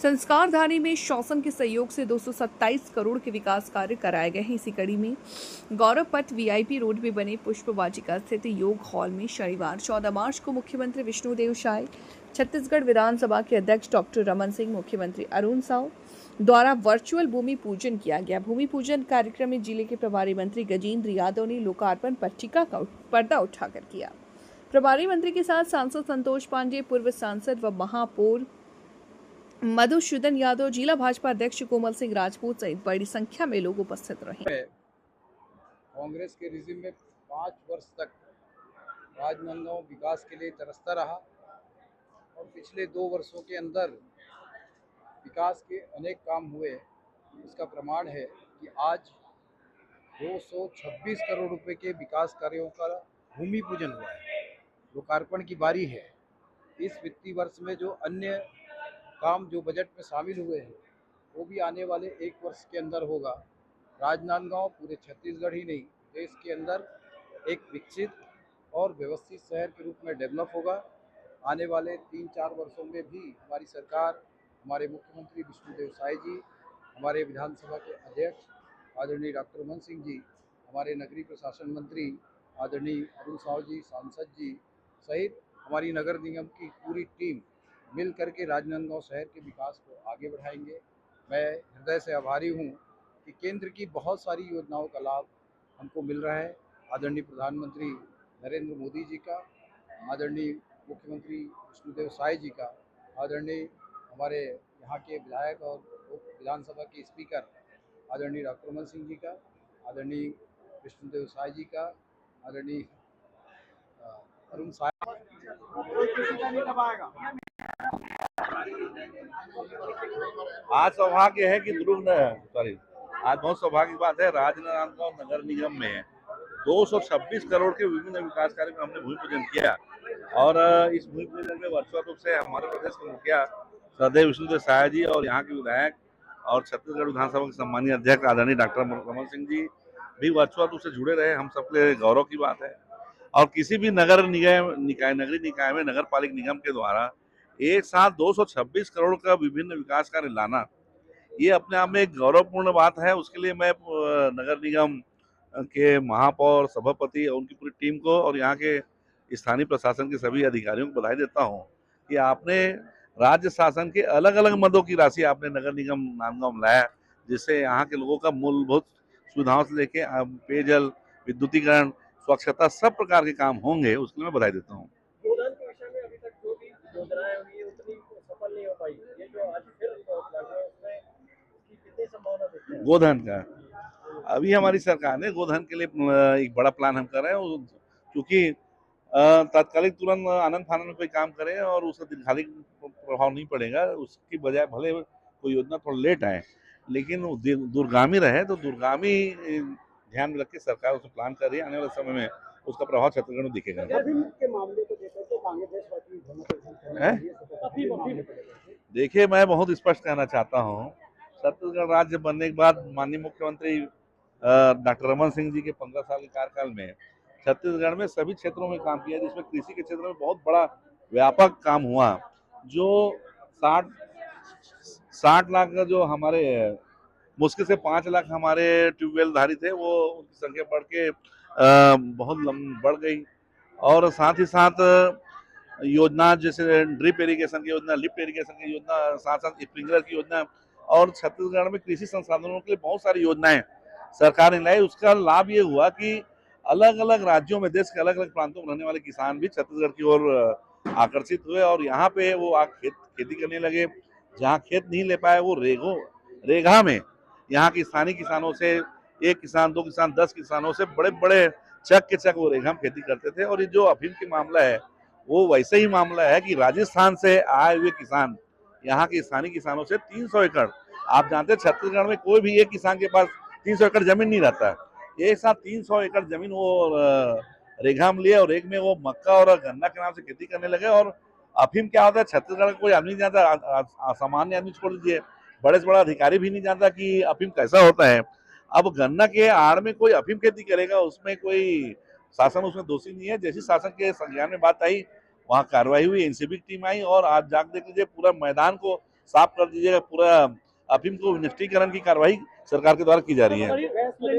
संस्कारधानी में शासन के सहयोग से 227 करोड़ के विकास कार्य कराए गए हैं। इसी कड़ी में गौरव पथ वीआईपी रोड में बने पुष्प वाटिका स्थित योग हॉल में शनिवार 14 मार्च को मुख्यमंत्री विष्णुदेव साय, छत्तीसगढ़ विधानसभा के अध्यक्ष डॉक्टर रमन सिंह, मुख्यमंत्री अरुण साव द्वारा वर्चुअल भूमि पूजन किया गया। भूमि पूजन कार्यक्रम में जिले के प्रभारी मंत्री गजेंद्र यादव ने लोकार्पण पट्टिका का पर्दा उठाकर किया। प्रभारी मंत्री के साथ सांसद संतोष पांडे, पूर्व सांसद व महापौर मधुसूदन यादव, जिला भाजपा अध्यक्ष कोमल सिंह राजपूत सहित बड़ी संख्या में लोग उपस्थित रहे। कांग्रेस के रिजिम में 5 वर्ष तक राजनांदगांव विकास के लिए तरसता रहा और पिछले 2 वर्षों के अंदर विकास के अनेक काम हुए। इसका प्रमाण है कि आज 226 करोड़ रुपए के विकास कार्यों का भूमि पूजन हुआ है। लोकार्पण की बारी है। इस वित्तीय वर्ष में जो अन्य काम जो बजट में शामिल हुए हैं वो भी आने वाले 1 वर्ष के अंदर होगा। राजनांदगांव पूरे छत्तीसगढ़ ही नहीं, देश के अंदर एक विकसित और व्यवस्थित शहर के रूप में डेवलप होगा। आने वाले 3-4 वर्षों में भी हमारी सरकार, हमारे मुख्यमंत्री विष्णुदेव साय जी, हमारे विधानसभा के अध्यक्ष आदरणीय डॉक्टर रमन सिंह जी, हमारे नगरीय प्रशासन मंत्री आदरणीय अरुण साव जी, सांसद जी सहित हमारी नगर निगम की पूरी टीम मिल करके राजनांदगांव शहर के विकास को आगे बढ़ाएंगे। मैं हृदय से आभारी हूँ कि केंद्र की बहुत सारी योजनाओं का लाभ हमको मिल रहा है। आदरणीय प्रधानमंत्री नरेंद्र मोदी जी का, आदरणीय मुख्यमंत्री विष्णुदेव साय जी का, आदरणीय हमारे यहाँ के विधायक और विधानसभा के स्पीकर आदरणीय डॉक्टर रमन सिंह जी का, आदरणीय विष्णुदेव साय जी का, आदरणीय अरुण साय। आज सौभाग्य है कि आज बहुत सौभाग्य की बात है, राजनांदगांव नगर निगम में 226 करोड़ के विभिन्न विकास कार्य में हमने भूमि पूजन किया। और इस भूमि पूजन में वर्चुअल रूप से हमारे प्रदेश के मुखिया श्रद्धेय विष्णुदेव साय जी और यहाँ के विधायक और छत्तीसगढ़ विधानसभा के सम्मानीय अध्यक्ष आदरणीय डॉक्टर रमन सिंह जी भी वर्चुअल रूप से जुड़े रहे। हम सबके लिए गौरव की बात है। और किसी भी नगरीय निकाय में नगर पालिक निगम के द्वारा एक साथ 226 करोड़ का विभिन्न विकास कार्य लाना, ये अपने आप में एक गौरवपूर्ण बात है। उसके लिए मैं नगर निगम के महापौर, सभापति और उनकी पूरी टीम को और यहाँ के स्थानीय प्रशासन के सभी अधिकारियों को बधाई देता हूँ कि आपने राज्य शासन के अलग अलग मदों की राशि आपने नगर निगम नांदगांव में लाया, जिससे यहाँ के लोगों का मूलभूत सुविधाओं से लेके पेयजल, विद्युतीकरण, स्वच्छता सब प्रकार के काम होंगे। उसके लिए मैं बधाई देता हूँ। गोदान के विषय में अभी तक जो भी योजनाएं हुई है उतनी सफल नहीं हो पाई। ये जो आज फिर लागू है उसमें उसकी कितनी संभावना देखते हैं? गोधन का अभी हमारी सरकार ने गोधन के लिए एक बड़ा प्लान हम कर रहे हैं, क्योंकि तात्कालिक तुरंत आनंद फानन में कोई काम करें और उसका दीर्घकालिक प्रभाव नहीं पड़ेगा। उसकी बजाय भले कोई योजना थोड़ा लेट आए लेकिन दूरगामी रहे, तो दूरगामी ध्यान में रख के सरकार उसे प्लान कर रही है। आने वाले समय में उसका प्रभाव छत्तीसगढ़ में दिखेगा। देखिए, मैं बहुत स्पष्ट कहना चाहता हूँ, छत्तीसगढ़ राज्य बनने के बाद माननीय मुख्यमंत्री डॉक्टर रमन सिंह जी के 15 साल के कार्यकाल में छत्तीसगढ़ में सभी क्षेत्रों में काम किया, जिसमें कृषि के क्षेत्र में बहुत बड़ा व्यापक काम हुआ। जो 60 लाख का जो हमारे मुश्किल से 5 लाख हमारे ट्यूबवेल धारी थे, वो उनकी संख्या बढ़ के बहुत बढ़ गई। और साथ ही साथ योजना जैसे ड्रिप इरिगेशन की योजना, लिफ्ट इरिगेशन की योजना, साथ साथ स्प्रिंकलर की योजना, और छत्तीसगढ़ में कृषि संसाधनों के लिए बहुत सारी योजनाएं सरकार ने लाई। उसका लाभ ये हुआ कि अलग अलग राज्यों में, देश के अलग अलग प्रांतों में रहने वाले किसान भी छत्तीसगढ़ की ओर आकर्षित हुए और यहाँ पे वो खेती करने लगे। जहाँ खेत नहीं ले पाए वो रेगा में यहाँ के स्थानीय किसानों से 1 किसान, 2 किसान, 10 किसानों से बड़े बड़े चक के चक वो रेगा में खेती करते थे। और ये जो अफीम की मामला है वो वैसे ही मामला है कि राजस्थान से आए हुए किसान यहाँ के स्थानीय किसानों से 300 एकड़, आप जानते हैं छत्तीसगढ़ में कोई भी एक किसान के पास 300 एकड़ जमीन नहीं रहता है। एक साथ 300 एकड़ जमीन वो रेगा में लिए और रेग में वो मक्का और गन्ना के नाम से खेती करने लगे। और अफीम क्या होता है छत्तीसगढ़ का कोई आदमी नहीं जानता, सामान्य आदमी छोड़ दीजिए, बड़े से बड़ा अधिकारी भी नहीं जानता कि अफीम कैसा होता है। अब गन्ना के आड़ में कोई अफीम खेती करेगा, उसमें कोई शासन उसमें दोषी नहीं है। जैसी शासन के संज्ञान में बात आई, वहाँ कार्रवाई हुई, एनसीबी की टीम आई और आज जाग देख लीजिए पूरा मैदान को साफ कर दीजिएगा। पूरा अफीम को निष्ठीकरण की कार्रवाई सरकार के द्वारा की जा रही है।